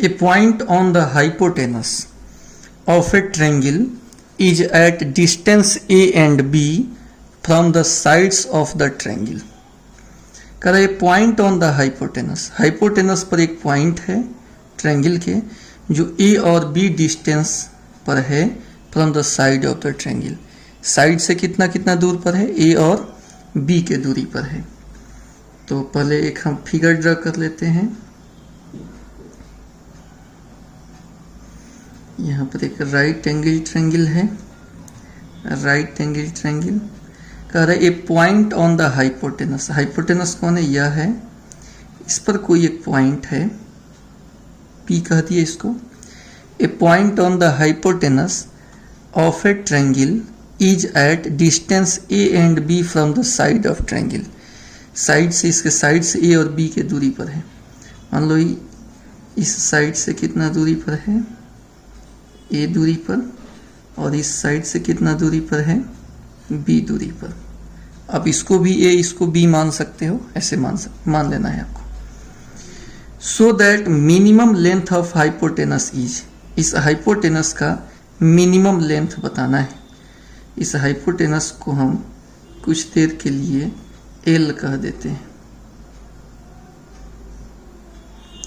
A point on the hypotenuse of a triangle is at distance A and B from the sides of the triangle. कह रहा है point on the hypotenuse, hypotenuse पर एक point है triangle के जो ए और बी डिस्टेंस पर है from the side of the triangle. Side से कितना कितना दूर पर है, ए और बी के दूरी पर है। तो पहले एक हम फिगर ड्रा कर लेते हैं। यहाँ पर एक राइट एंगल ट्रायंगल है, राइट एंगल ट्रायंगल। कह रहा है a point on the hypotenuse, hypotenuse कौन है, यह है, इस पर कोई एक पॉइंट है, पी कह दिए इसको। A point on the hypotenuse of a triangle is at distance A and B from the side of triangle. Side से, इसके साइड से ए और बी के दूरी पर है। मान लो इस साइड से कितना दूरी पर है, ए दूरी पर, और इस साइड से कितना दूरी पर है, बी दूरी पर। अब इसको भी ए इसको बी मान सकते हो, ऐसे मान लेना है आपको। So that minimum length of hypotenuse is, इस हाइपोटेनस का मिनिमम लेंथ बताना है। इस हाइपोटेनस को हम कुछ देर के लिए एल कह देते हैं।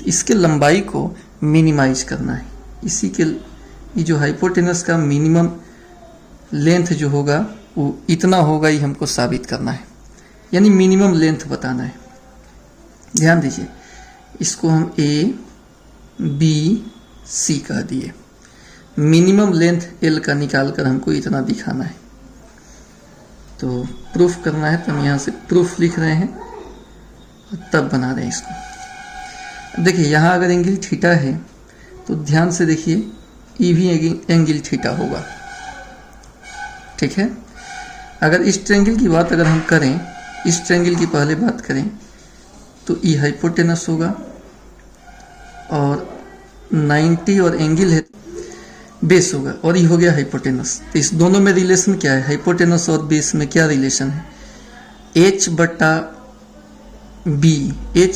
इसके लंबाई को मिनिमाइज करना है। इसी के ये जो हाइपोटेनस का मिनिमम लेंथ जो होगा वो इतना होगा, ही हमको साबित करना है, यानी मिनिमम लेंथ बताना है। ध्यान दीजिए, इसको हम ए बी सी कह दिए। मिनिमम लेंथ एल का निकाल कर हमको इतना दिखाना है। तो प्रूफ करना है तो हम यहाँ से प्रूफ लिख रहे हैं और तब बना रहे हैं इसको। देखिए यहाँ अगर एंगल थीटा है तो ध्यान से देखिए, ई भी एंगल थीटा होगा, ठीक है। अगर इस ट्रायंगल की बात अगर हम करें, इस ट्रायंगल की पहले बात करें तो ई हाइपोटेनस होगा और 90 और एंगल है बेस होगा, और ये हो गया हाइपोटेनस। तो इस दोनों में रिलेशन क्या है, हाइपोटेनस और बेस में क्या रिलेशन है, एच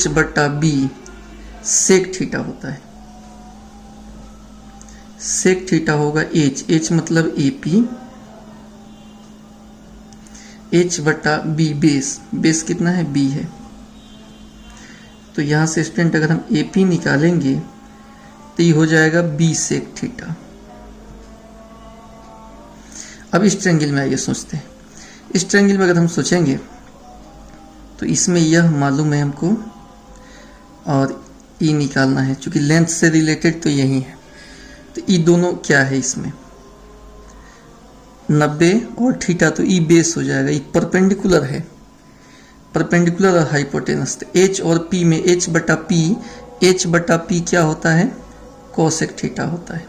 बटा बी सेक थीटा होता है। सेक थीटा होगा एच मतलब एपी, एच बटा बी बेस कितना है, बी है। तो यहां से स्टूडेंट अगर हम एपी निकालेंगे तो ये हो जाएगा बी सेक थीटा। अब इस ट्रायंगल में आइए सोचते हैं। इस ट्रायंगल में अगर हम सोचेंगे तो इसमें यह मालूम है हमको और ई निकालना है, क्योंकि लेंथ से रिलेटेड तो यही है। तो ई दोनों क्या है इसमें, 90 और थीटा, तो ई बेस हो जाएगा। ई परपेंडिकुलर है, परपेंडिकुलर और हाइपोटेनस। तो एच और पी में एच बटा पी क्या होता है, कोसेक थीटा होता है।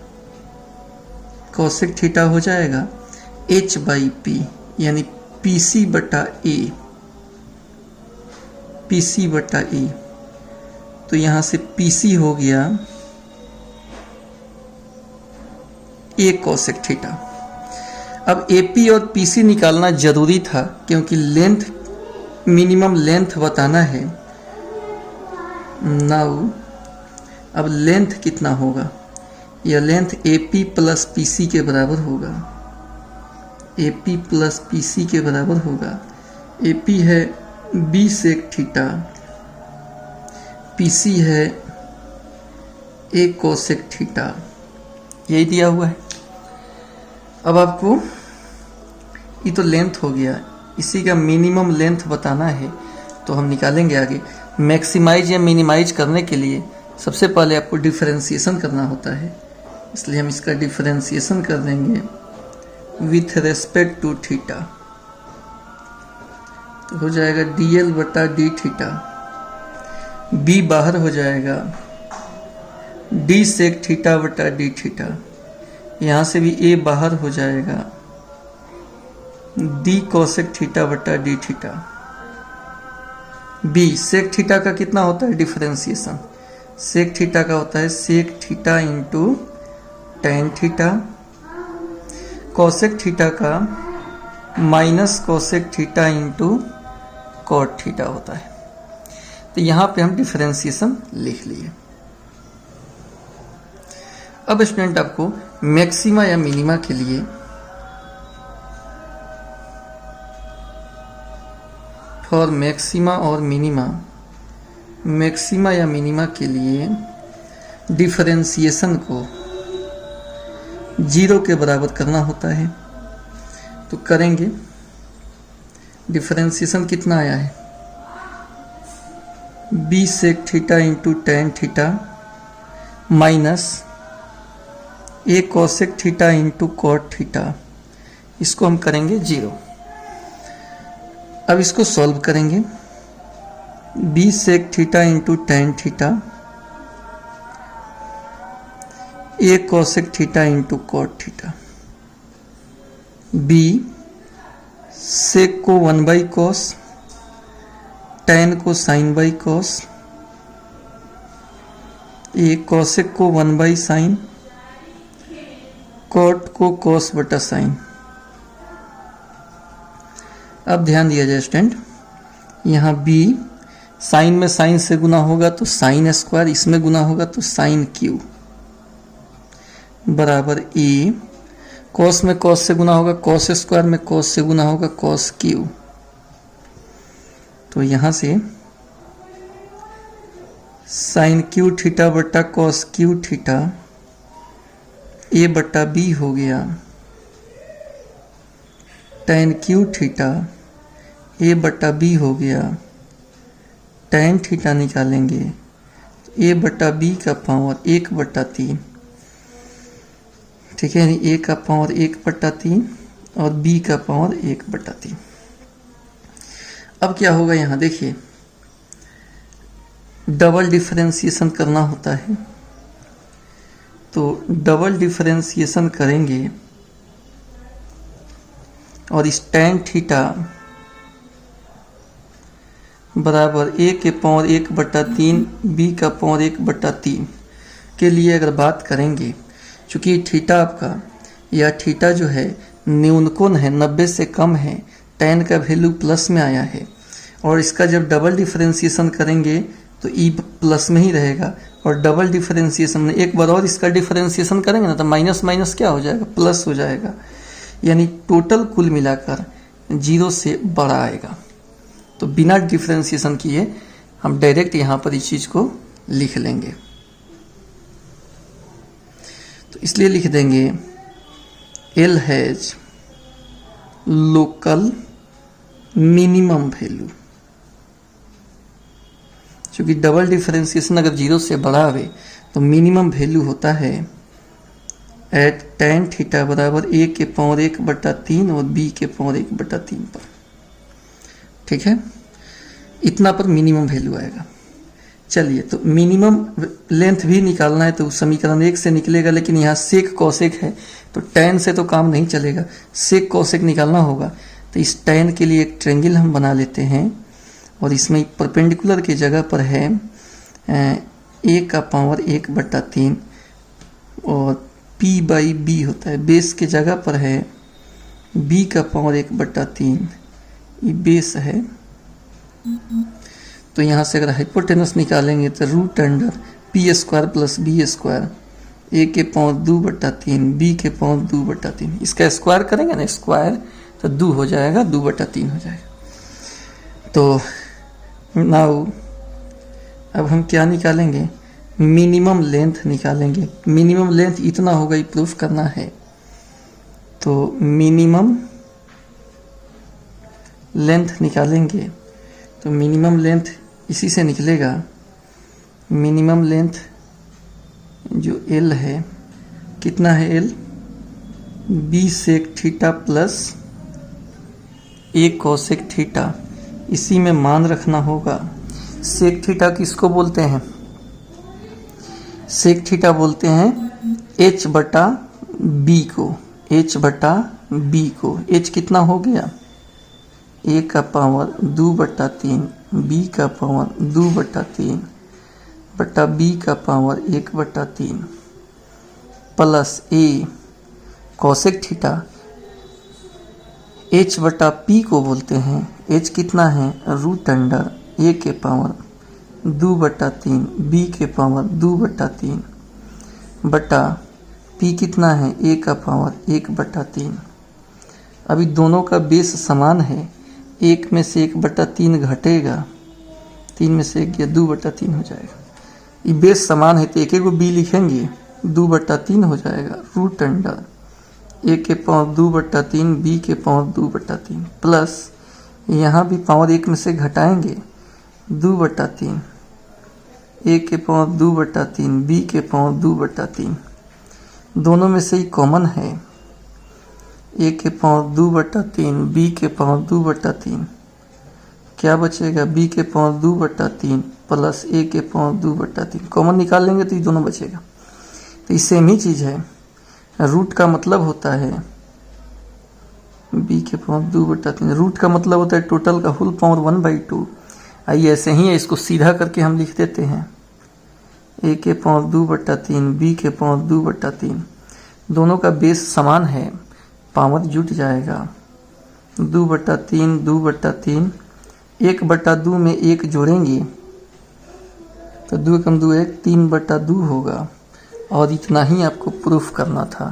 कोसेक थीटा हो जाएगा एच बाई पी, यानी पीसी बटा ए। तो यहां से पीसी हो गया ए कोसेक थीटा। अब एपी और पीसी निकालना जरूरी था, क्योंकि लेंथ, मिनिमम लेंथ बताना है। नाउ अब लेंथ कितना होगा, यह लेंथ एपी प्लस पीसी के बराबर होगा, एपी प्लस पीसी के बराबर होगा। एपी है बी सेक थीटा, पीसी है ए कोसेक थीटा, यही दिया हुआ है। अब आपको ये तो लेंथ हो गया, इसी का मिनिमम लेंथ बताना है, तो हम निकालेंगे आगे। मैक्सिमाइज या मिनिमाइज करने के लिए सबसे पहले आपको डिफरेंशिएशन करना होता है, इसलिए हम इसका डिफरेंशिएशन कर देंगे विथ रेस्पेक्ट टू थीटा। तो हो जाएगा dl बटा डी थीटा, b बाहर हो जाएगा, d सेक थीटा बटा डी थीटा, यहाँ से भी a बाहर हो जाएगा, d कोसेक थीटा बटा D theta. b sec theta का कितना होता है डिफरेंशिएशन, सेक थीटा का होता है sec theta into tan theta, cosec theta का minus cosec theta into cot theta होता है। तो यहाँ पे हम डिफरेंशिएशन लिख लिए। अब स्टूडेंट आपको मैक्सिमा या मिनिमा के लिए फॉर मैक्सिमा और मिनिमा, मैक्सिमा या मिनिमा के लिए डिफरेंशिएशन को 0 के बराबर करना होता है। तो करेंगे। डिफरेंशिएशन कितना आया है, b sec theta into tan theta minus a cosec theta into cot theta, इसको हम करेंगे 0। अब इसको सॉल्व करेंगे। b sec theta into tan theta a cosec theta into cot theta, b sec को 1 बाई कॉस, टेन को sine by cos, a cosec को 1 by sine, cot को कॉस बटा साइन। अब ध्यान दिया जाए स्टूडेंट, यहाँ b साइन में साइन से गुना होगा तो साइन स्क्वायर, इसमें गुना होगा तो साइन क्यू बराबर a, कॉस में कॉस से गुना होगा कॉस स्क्वायर, में कॉस से गुना होगा कॉस क्यू। तो यहां से साइन क्यू थीटा बटा कॉस क्यू थीटा a बटा b हो गया, टेन क्यू थीटा a बटा b हो गया, टेन थीटा निकालेंगे तो a बटा b का पावर 1/3, ठीक है, यानी a का पावर 1/3 और b का पावर 1/3। अब क्या होगा, यहाँ देखिए डबल डिफरेंशिएशन करना होता है, तो डबल डिफरेंशिएशन करेंगे और इस टेन थीटा बराबर a के पावर 1/3 b का पावर 1/3 के लिए अगर बात करेंगे, चूंकि थीटा आपका या थीटा जो है न्यूनकोण है, 90 से कम है, टेन का वैल्यू प्लस में आया है और इसका जब डबल डिफरेंशिएशन करेंगे तो e प्लस में ही रहेगा और डबल डिफरेंशिएशन में एक बार और इसका डिफरेंशिएशन करेंगे ना तो माइनस माइनस क्या हो जाएगा, प्लस हो जाएगा, यानी टोटल कुल मिलाकर 0 से बड़ा आएगा। तो बिना डिफरेंशिएशन किए हम डायरेक्ट यहाँ पर इस चीज को लिख लेंगे। तो इसलिए लिख देंगे L has local minimum value, क्योंकि डबल डिफरेंशिएशन अगर 0 से बड़ा आवे तो मिनिमम वैल्यू होता है एट टेन थीटा बराबर a के पावर 1/3 और b के पावर 1/3 पर, ठीक है, इतना पर मिनिमम वैल्यू आएगा। चलिए, तो मिनिमम लेंथ भी निकालना है तो समीकरण 1 से निकलेगा, लेकिन यहाँ सेक कॉसेक है तो टेन से तो काम नहीं चलेगा, सेक कॉसेक निकालना होगा। तो इस टेन के लिए एक ट्रायंगल हम बना लेते हैं और इसमें परपेंडिकुलर की जगह पर है a का पावर 1/3 और p बाई b होता है, बेस के जगह पर है b का पावर 1/3, ये बेस है। तो यहाँ से अगर हाइपोटेनस निकालेंगे तो root under p square plus b square, a के पावर 2/3 b के पावर 2/3, इसका स्क्वायर करेंगे ना स्क्वायर तो 2 हो जाएगा, 2/3 हो जाएगा। तो नाउ अब हम क्या निकालेंगे, मिनिमम लेंथ निकालेंगे। मिनिमम लेंथ इतना होगा, ये प्रूफ करना है। तो मिनिमम लेंथ निकालेंगे तो मिनिमम लेंथ इसी से निकलेगा। मिनिमम लेंथ जो L है कितना है, L b sec theta plus a cosec theta, इसी में मान रखना होगा। सेक थीटा किसको बोलते हैं, सेक थीटा बोलते हैं h बटा b को, h बटा b को। h कितना हो गया, a का पावर 2/3 b का पावर 2/3 बटा b का power 1/3 plus a cosec theta, h बटा p को बोलते हैं, h कितना है रूट अंडर a के पावर 2/3 b के पावर 2/3 बटा p कितना है, a का पावर 1/3। अभी दोनों का बेस समान है, 1 में से 1/3 घटेगा, 3 में से 1 गया, 2/3 हो जाएगा। ये बेस समान है तो एक एक को b लिखेंगे, 2/3 हो जाएगा, रूट अंडर a के पावर 2/3 b के पावर 2/3 प्लस यहाँ भी पावर 1 में से घटाएंगे, 2/3 a के पावर 2/3 b के पावर 2/3, दोनों में से ही कॉमन है, a के पावर 2/3 b के पावर 2/3, क्या बचेगा, b के पावर 2/3 प्लस a के पावर 2/3, कॉमन निकाल लेंगे तो ये दोनों बचेगा। तो ये सेम ही चीज़ है, रूट का मतलब होता है b के पावर 2/3, रूट का मतलब होता है टोटल का होल पावर 1/2। आइए ऐसे ही है, इसको सीधा करके हम लिख देते हैं, a के पावर 2/3 b के पावर 2/3, दोनों का बेस समान है, पावर जुट जाएगा, 2/3 2/3, 1/2 में 1 जोड़ेंगे तो 2 कम 2 1, 3/2 होगा। और इतना ही आपको प्रूफ करना था।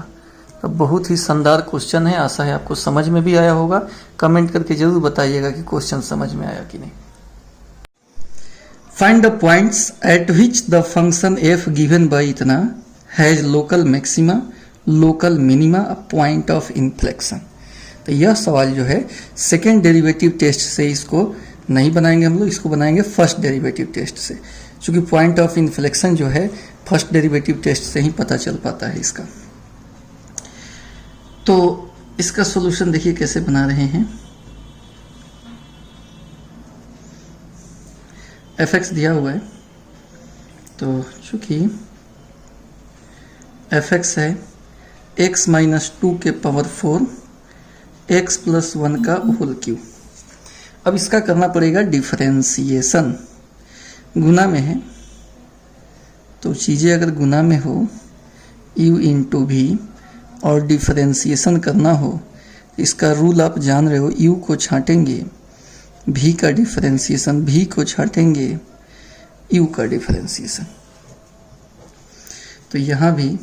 तो बहुत ही शानदार क्वेश्चन है, आशा है आपको समझ में भी आया होगा। कमेंट करके जरूर बताइएगा कि क्वेश्चन समझ में आया कि नहीं। Find the points at which the function f given by इतना has local maxima, local minima, a point of inflection. तो यह सवाल जो है सेकेंड डेरिवेटिव टेस्ट से इसको नहीं बनाएंगे हम लोग, इसको बनाएंगे फर्स्ट डेरिवेटिव टेस्ट से, क्योंकि पॉइंट ऑफ इन्फ्लेक्शन जो है फर्स्ट डेरिवेटिव टेस्ट से ही पता चल पाता है इसका। तो इसका सॉल्यूशन देखिए कैसे बना रहे हैं। fx दिया हुआ है, तो चूंकि fx है x माइनस 2 के पावर 4 x प्लस 1 का होल क्यूब। अब इसका करना पड़ेगा डिफरेंशिएशन, गुना में है तो चीज़ें अगर गुना में हो u इंटू भी और डिफरेंशिएशन करना हो, इसका रूल आप जान रहे हो, u को छाटेंगे v का डिफरेंशिएशन, v को छाटेंगे u का डिफरेंशिएशन। तो यहाँ भी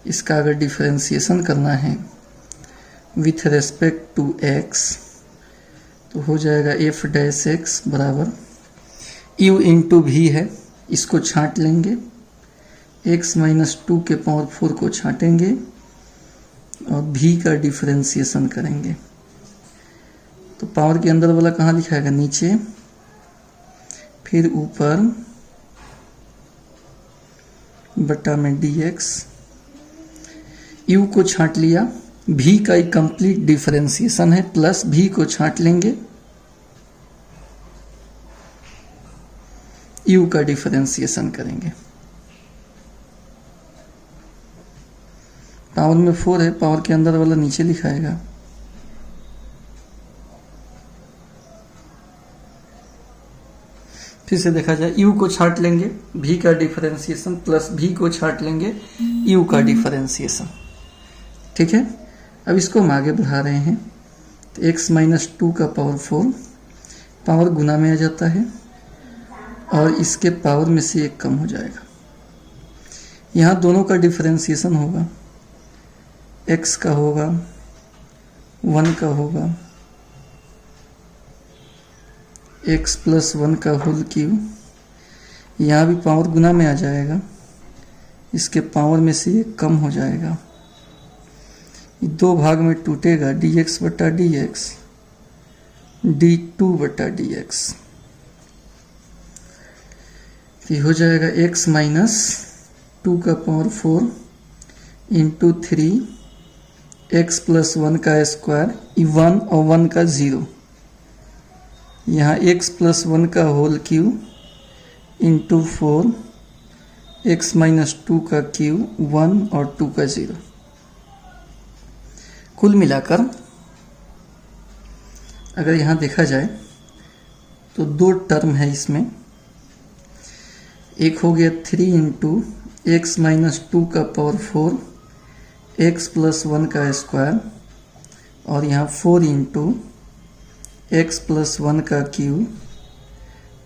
इसका अगर डिफरेंशिएशन करना है विथ रेस्पेक्ट टू x तो हो जाएगा f डैश x बराबर u इंटू भी है, इसको छाट लेंगे, x माइनस 2 के पावर 4 को छाटेंगे और v का डिफरेंशिएशन करेंगे। तो पावर के अंदर वाला कहाँ लिखाएगा, नीचे, फिर ऊपर बटा में dx, u को छाट लिया, v का एक कंप्लीट डिफरेंशिएशन है, प्लस v को छाट लेंगे, u का डिफरेंशिएशन करेंगे। पावर में 4 है, पावर के अंदर वाला नीचे लिखाएगा, फिर से देखा जाए, u को छाट लेंगे, v का डिफरेंशिएशन प्लस v को छाट लेंगे, u का डिफरेंशिएशन। ठीक है, अब इसको हम आगे बढ़ा रहे हैं, तो x माइनस 2 का पावर 4 पावर गुना में आ जाता है और इसके पावर में से 1 कम हो जाएगा। यहाँ दोनों का डिफरेंशिएशन होगा, x का होगा, 1 का होगा, x प्लस 1 का होल क्यूब, यहाँ भी पावर गुना में आ जाएगा, इसके पावर में से 1 कम हो जाएगा, ये 2 भाग में टूटेगा, dx बटा dx, d2 बटा dx, ये हो जाएगा x माइनस 2 का पावर 4 इंटू 3 x प्लस 1 का स्क्वायर, 1 और 1 का 0, यहाँ x प्लस 1 का whole cube into 4 x minus 2 का क्यूब, 1 और 2 का 0। कुल मिलाकर अगर यहाँ देखा जाए तो 2 टर्म है इसमें, एक हो गया 3 इंटू एक्स माइनस 2 का पावर 4 एक्स प्लस 1 का स्क्वायर और यहाँ 4 इंटू एक्स प्लस 1 का क्यूब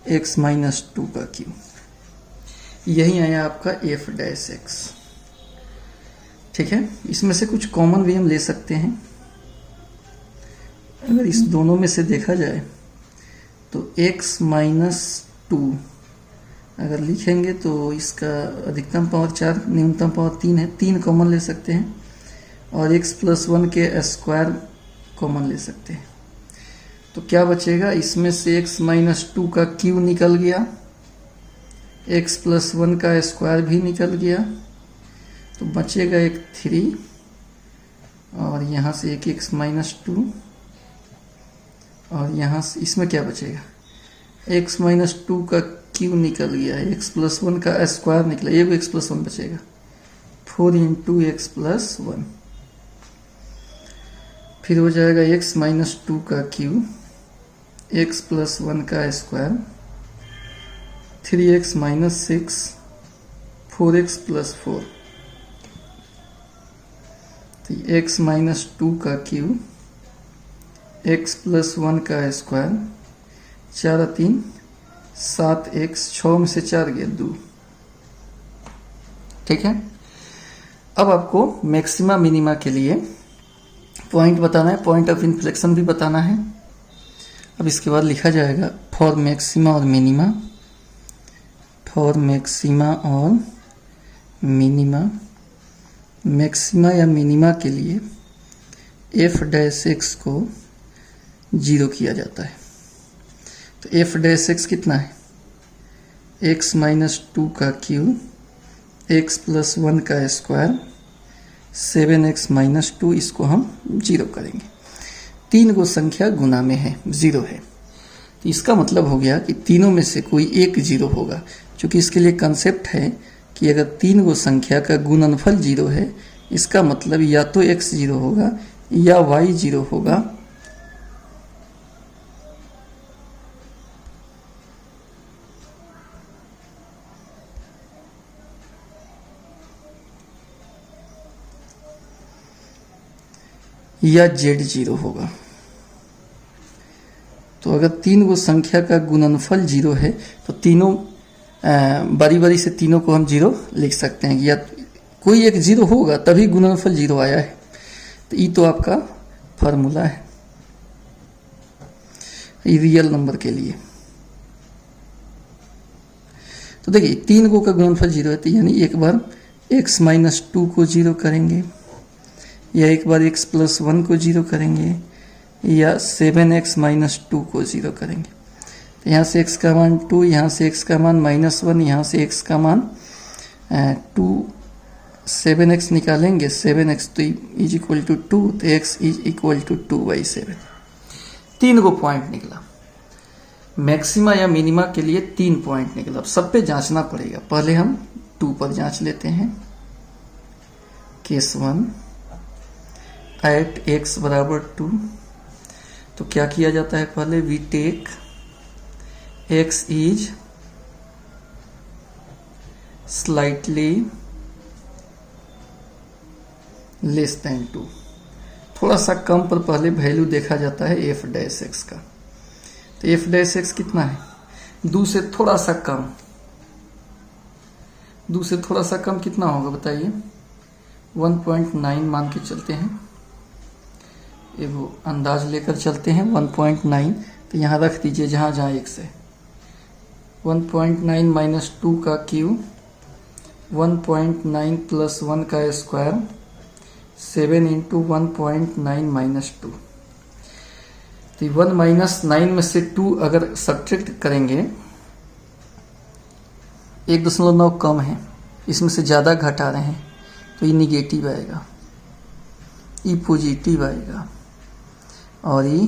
एक्स माइनस 2 का क्यूब, यही आया आपका एफ डैश एक्स। ठीक है, इसमें से कुछ कॉमन भी हम ले सकते हैं। अगर इस दोनों में से देखा जाए तो x माइनस 2 अगर लिखेंगे तो इसका अधिकतम पावर 4, न्यूनतम पावर 3 है, 3 कॉमन ले सकते हैं और x प्लस 1 के स्क्वायर कॉमन ले सकते हैं। तो क्या बचेगा, इसमें से x माइनस 2 का क्यूब निकल गया, x प्लस 1 का स्क्वायर भी निकल गया, तो बचेगा एक 3 और यहाँ से एक x माइनस 2 और यहाँ से इसमें क्या बचेगा, x माइनस 2 का क्यूब निकल गया, x प्लस 1 का स्क्वायर निकला, ये भी x प्लस 1 बचेगा, 4 इंटू एक्स प्लस 1। फिर हो जाएगा x माइनस 2 का क्यूब, x प्लस 1 का square, 3x minus 6, 4x plus 4, तो x माइनस 2 का क्यूब, x प्लस 1 का स्क्वायर, 4 3 7x, 6 में से 4 गया 2। ठीक है, अब आपको मैक्सिमा मिनिमा के लिए पॉइंट बताना है, पॉइंट ऑफ इन्फ्लेक्शन भी बताना है। अब इसके बाद लिखा जाएगा फॉर मैक्सिमा और मिनिमा, फॉर मैक्सिमा और मिनिमा, मैक्सिमा या मिनिमा के लिए f डैश x को 0 किया जाता है। तो f डैश x कितना है, x माइनस 2 का क्यूब, x प्लस 1 का स्क्वायर, 7x माइनस 2, इसको हम 0 करेंगे। 3 को संख्या गुना में है, 0 है, तो इसका मतलब हो गया कि तीनों में से कोई एक 0 होगा। क्योंकि इसके लिए कंसेप्ट है कि अगर 3 को संख्या का गुणनफल 0 है, इसका मतलब या तो x 0 होगा या y 0 होगा, या z 0 होगा। तो अगर 3 को संख्या का गुणनफल 0 है तो तीनों बारी बारी से तीनों को हम 0 लिख सकते हैं, या कोई एक 0 होगा तभी गुणनफल 0 आया है। तो ये तो आपका फार्मूला है रियल नंबर के लिए। तो देखिए 3 को का गुणनफल 0 है, तो यानी एक बार x माइनस 2 को 0 करेंगे, या एक बार x प्लस 1 को 0 करेंगे, या 7x माइनस 2 को 0 करेंगे। तो यहाँ से x का मान 2, यहाँ से x का मान -1, यहाँ से x का मान 2, 7x निकालेंगे, 7x तो इज इक्वल टू 2, तो x इज इक्वल टू 2/7। 3 को पॉइंट निकला। मैक्सिमा या मिनिमा के लिए 3 पॉइंट निकला। अब सब पे जांचना पड़ेगा। पहले हम 2 पर जांच लेते हैं। केस 1 एट x बराबर 2, तो क्या किया जाता है, पहले we take x is slightly less than 2, थोड़ा सा कम पर पहले वैल्यू देखा जाता है f डैश x का। तो f डैश x कितना है, 2 से थोड़ा सा कम, 2 से थोड़ा सा कम कितना होगा बताइए, 1.9 मान के चलते हैं, वो अंदाज लेकर चलते हैं 1.9। तो यहाँ रख दीजिए जहाँ जहाँ x है। 1.9 माइनस 2 का क्यूब, 1.9 प्लस 1 का स्क्वायर, 7 इंटू 1.9 माइनस 2। तो 1 माइनस 9 में से 2 अगर सब्ट्रैक्ट करेंगे, 1.9 कम है, इसमें से ज़्यादा घटा रहे हैं, तो ये निगेटिव आएगा, ये पॉजिटिव आएगा, और ये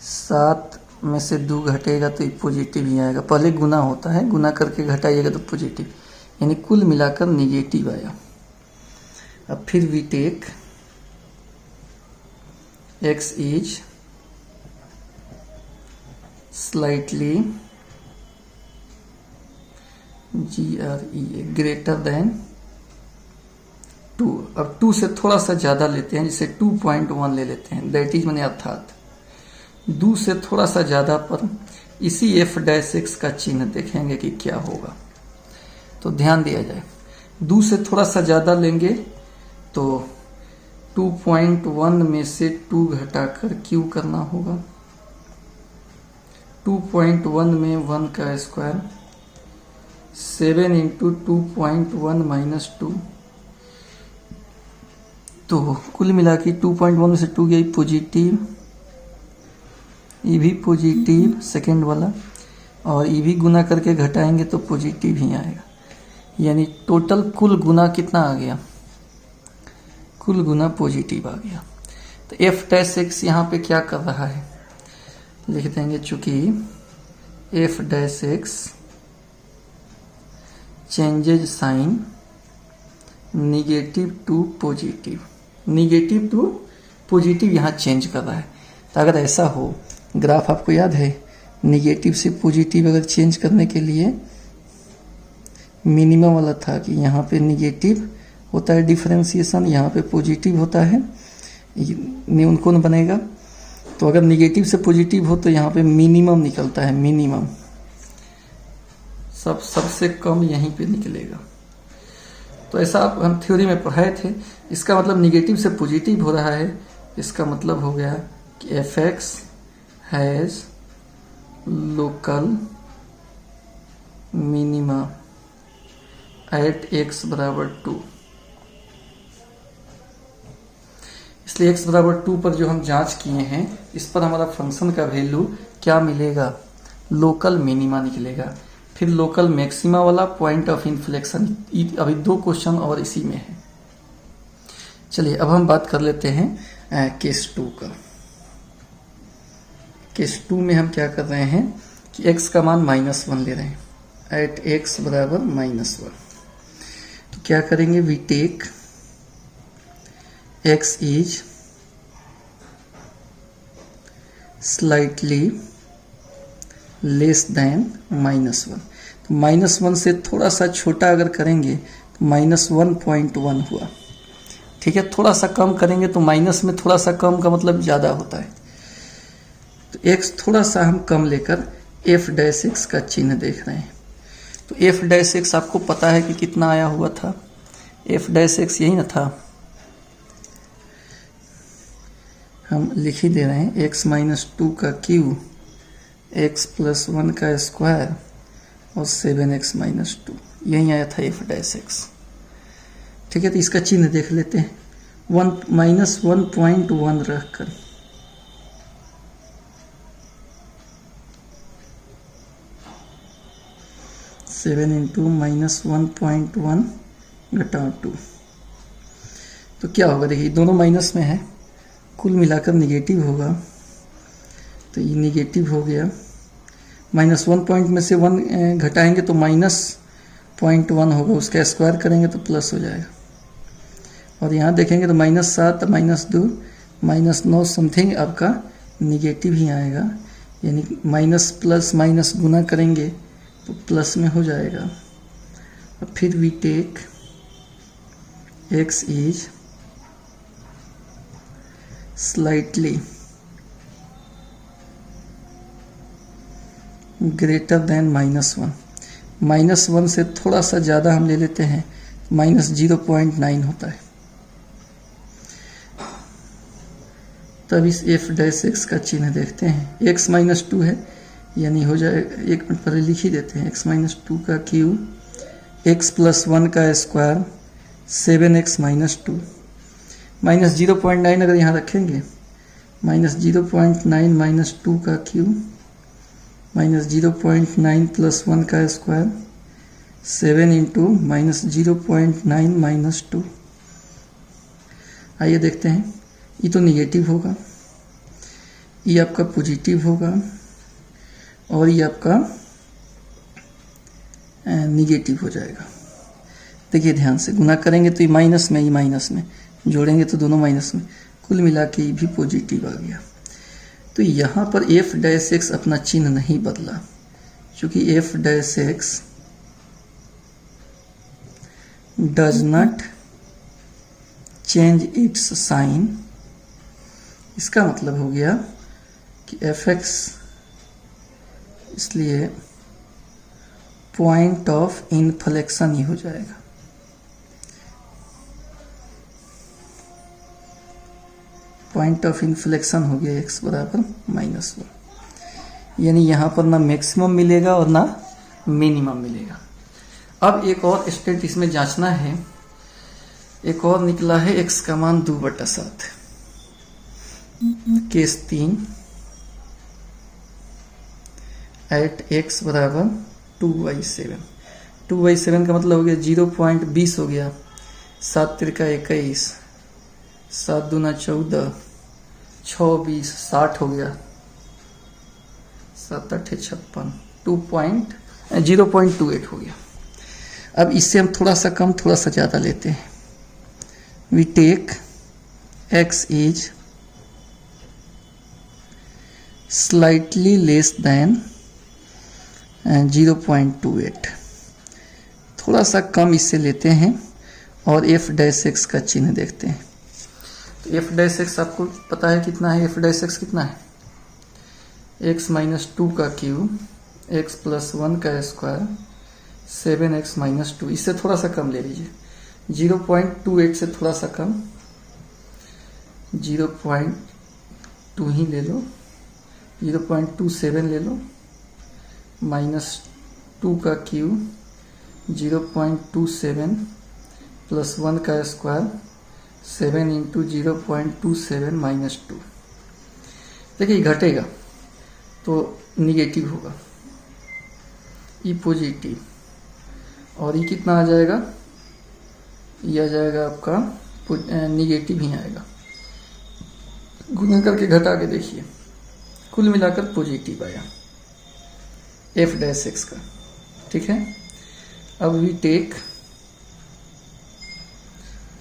7 में से 2 घटेगा तो ये पॉजिटिव ही आएगा। पहले गुना होता है, गुना करके घटाइएगा तो पॉजिटिव, यानी कुल मिलाकर निगेटिव आया। अब फिर we take x is slightly greater than 2। अब 2 से थोड़ा सा ज्यादा लेते हैं, जैसे 2.1 ले लेते हैं, दैट इज मैंने अर्थात 2 से थोड़ा सा ज्यादा पर इसी f डैश x का चिन्ह देखेंगे कि क्या होगा। तो ध्यान दिया जाए, 2 से थोड़ा सा ज्यादा लेंगे तो 2.1 में से 2 घटाकर क्यू करना होगा। 2.1 में 1 का स्क्वायर, 7 इंटू 2.1 माइनस 2, तो कुल मिला के 2.1 में से 2 गई पॉजिटिव, ये भी पॉजिटिव सेकेंड वाला, और ये भी गुना करके घटाएंगे तो पॉजिटिव ही आएगा। यानी टोटल कुल गुना कितना आ गया, कुल गुना पॉजिटिव आ गया। तो एफ डैश एक्स यहाँ पे क्या कर रहा है, लिख देंगे चूंकि f dash x changes sign negative to positive, negative to positive यहाँ चेंज कर रहा है। तो अगर ऐसा हो, ग्राफ आपको याद है, निगेटिव से पॉजिटिव अगर चेंज करने के लिए मिनिमम वाला था कि यहाँ पे निगेटिव होता है डिफरेंशिएशन, यहाँ पे पॉजिटिव होता है, न्यूनकोण बनेगा। तो अगर निगेटिव से पॉजिटिव हो तो यहाँ पे मिनिमम निकलता है, मिनिमम सबसे कम यहीं पे निकलेगा। तो ऐसा हम थ्योरी में पढ़ाए थे। इसका मतलब निगेटिव से पॉजिटिव हो रहा है, इसका मतलब हो गया कि f x has local minima at x बराबर 2। इसलिए x बराबर 2 पर जो हम जांच किए हैं, इस पर हमारा फंक्शन का वैल्यू क्या मिलेगा, लोकल मिनिमा निकलेगा। फिर लोकल मैक्सिमा वाला पॉइंट ऑफ इन्फ्लेक्शन, अभी 2 क्वेश्चन और इसी में है। चलिए अब हम बात कर लेते हैं केस 2 का। केस 2 में हम क्या कर रहे हैं कि x का मान -1 ले रहे हैं, एट x बराबर -1। तो क्या करेंगे, we take x is slightly less than -1। तो -1 से थोड़ा सा छोटा अगर करेंगे तो -1.1 हुआ। ठीक है, थोड़ा सा कम करेंगे तो माइनस में थोड़ा सा कम का मतलब ज़्यादा होता है। तो x थोड़ा सा हम कम लेकर f डैश एक्स का चिन्ह देख रहे हैं। तो f डैश एक्स आपको पता है कि कितना आया हुआ था, f डैश एक्स यही ना था, हम लिख ही दे रहे हैं x -2 का क्यू, x + 1 का स्क्वायर और 7x - 2, यही आया था f डैश एक्स। ठीक है, तो इसका चिन्ह देख लेते हैं, -1.1 रखकर। सेवन इंटू -1.1 घटाओ 2, तो क्या होगा, देखिए दोनों माइनस में है, कुल मिलाकर निगेटिव होगा। तो ये निगेटिव हो गया, -1 पॉइंट में से 1 घटाएंगे तो -0.1 होगा, उसका स्क्वायर करेंगे तो प्लस हो जाएगा। और यहाँ देखेंगे तो -7, -2, -9 समथिंग आपका निगेटिव ही आएगा। यानी माइनस प्लस माइनस गुना करेंगे तो प्लस में हो जाएगा। और फिर we take x is slightly greater than -1। -1 से थोड़ा सा ज़्यादा हम ले लेते हैं, -0.9 होता है। तब इस f डैश एक्स का चिन्ह देखते हैं, x -2 है, यानी हो जाए, 1 मिनट पहले लिख ही देते हैं, x -2 का क्यू, x + 1 का स्क्वायर, 7x - 2, -0.9 अगर यहाँ रखेंगे, -0.9 - 2 का क्यू, -0.9 + 1 का स्क्वायर, 7 इंटू -0.9 - 2। आइए देखते हैं, ये तो निगेटिव होगा, ये आपका पॉजिटिव होगा, और ये आपका निगेटिव हो जाएगा। देखिए ध्यान से, गुना करेंगे तो ये माइनस में, ये माइनस में, जोड़ेंगे तो दोनों माइनस में, कुल मिला के ये भी पॉजिटिव आ गया। तो यहाँ पर f डैश एक्स अपना चिन्ह नहीं बदला, क्योंकि f dash x does not change its sign. इसका मतलब हो गया कि एफ एक्स इसलिए पॉइंट ऑफ इन्फ्लेक्शन ही हो जाएगा। पॉइंट ऑफ इन्फ्लेक्शन हो गया x बराबर -1, यानी यहाँ पर ना मैक्सिमम मिलेगा और ना मिनिमम मिलेगा। अब एक और स्टेट इसमें जांचना है, एक और निकला है x का मान 2/7, केस 3 एट x बराबर 2/7। 2/7 का मतलब हो गया 0.20 हो गया, 7 त्रिका 21, 7 दूना 14, 6 20, 60 हो गया, 7 8 56, 0.28 हो गया। अब इससे हम थोड़ा सा कम थोड़ा सा ज़्यादा लेते हैं। We take x is slightly less than 0.28, थोड़ा सा कम इससे लेते हैं और f' का चिन्ह देखते हैं। तो f' आपको पता है कितना है, f' कितना है, x - 2 का क्यूब x + 1 का स्क्वायर 7x - 2, इससे थोड़ा सा कम ले लीजिए, 0.28 से थोड़ा सा कम, 0.2 ही ले लो, 0.27 ले लो, -2 का क्यूब 0.27 + 1 का स्क्वायर 7 × 0.27 - 2। देखिए घटेगा तो निगेटिव होगा, ई पॉजिटिव, और ये कितना आ जाएगा, ये आ जाएगा आपका निगेटिव ही आएगा। गुना करके घटा के देखिए, कुल मिलाकर पॉजिटिव आया f' का, ठीक है। अब we take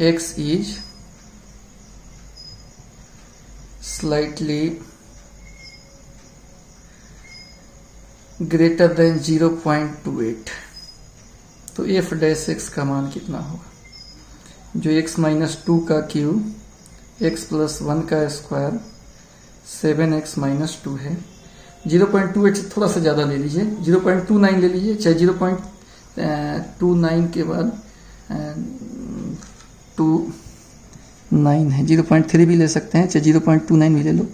x is slightly greater than 0.28, तो f' का मान कितना होगा, जो x - 2 का क्यूब x + 1 का स्क्वायर 7x - 2 है, 0.28 से थोड़ा सा ज़्यादा ले लीजिए, 0.29 ले लीजिए, चाहे 0.29 के बाद 29 है, 0.3 भी ले सकते हैं, चाहे 0.29 भी ले लो।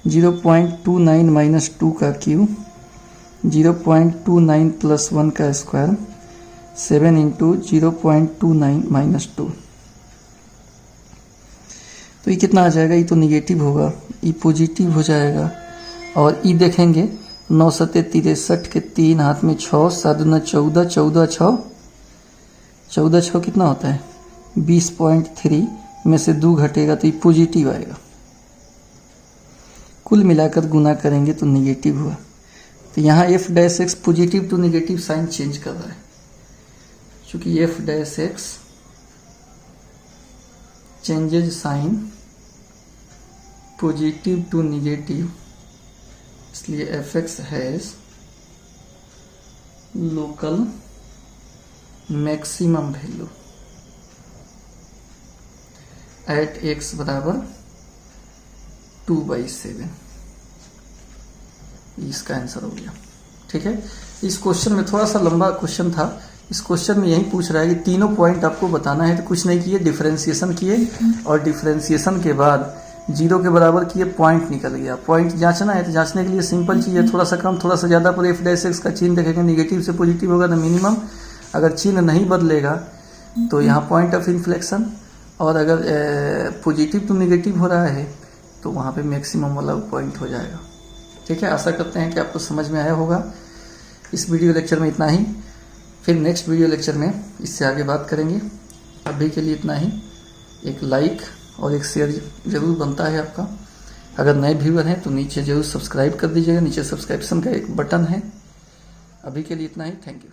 0.29 - 2 का क्यूब 0.29 + 1 का स्क्वायर 7 × 0.29 - 2, तो ये कितना आ जाएगा, ये तो निगेटिव होगा, ये पॉजिटिव हो जाएगा। और ये देखेंगे 9 × 7 = 63 के 3 हाथ में 6, 7 दूना 14, 14 6, 14 6 कितना होता है 20.3 में से 2 घटेगा तो ये पॉजिटिव आएगा। कुल मिलाकर गुना करेंगे तो निगेटिव हुआ। तो यहाँ f' positive to negative sign change कर रहा है, क्योंकि f' changes sign positive to negative, इसलिए fx has local maximum value at x बराबर 2/7, इसका आंसर हो गया, ठीक है। इस क्वेश्चन में थोड़ा सा लंबा क्वेश्चन था, इस क्वेश्चन में यही पूछ रहा है कि तीनों पॉइंट आपको बताना है, तो कुछ नहीं किए, डिफरेंशिएशन किए और डिफरेंशिएशन के बाद 0 के बराबर किए, पॉइंट निकल गया। पॉइंट जांचना है तो जांचने के लिए सिंपल चीज़ है, थोड़ा सा कम थोड़ा सा ज़्यादा पर f' का चिन्ह देखेंगे, निगेटिव से पॉजिटिव होगा तो मिनिमम, अगर चिन्ह नहीं बदलेगा तो यहाँ पॉइंट ऑफ इन्फ्लेक्शन, और अगर पॉजिटिव टू निगेटिव हो रहा है तो वहाँ पे मैक्सिमम वाला पॉइंट हो जाएगा, ठीक है। आशा करते हैं कि आपको समझ में आया होगा। इस वीडियो लेक्चर में इतना ही, फिर नेक्स्ट वीडियो लेक्चर में इससे आगे बात करेंगे। अभी के लिए इतना ही, एक लाइक और एक शेयर जरूर बनता है आपका। अगर नए व्यूअर हैं तो नीचे जरूर सब्सक्राइब कर दीजिएगा, नीचे सब्सक्रिप्शन का एक बटन है। अभी के लिए इतना ही, थैंक यू।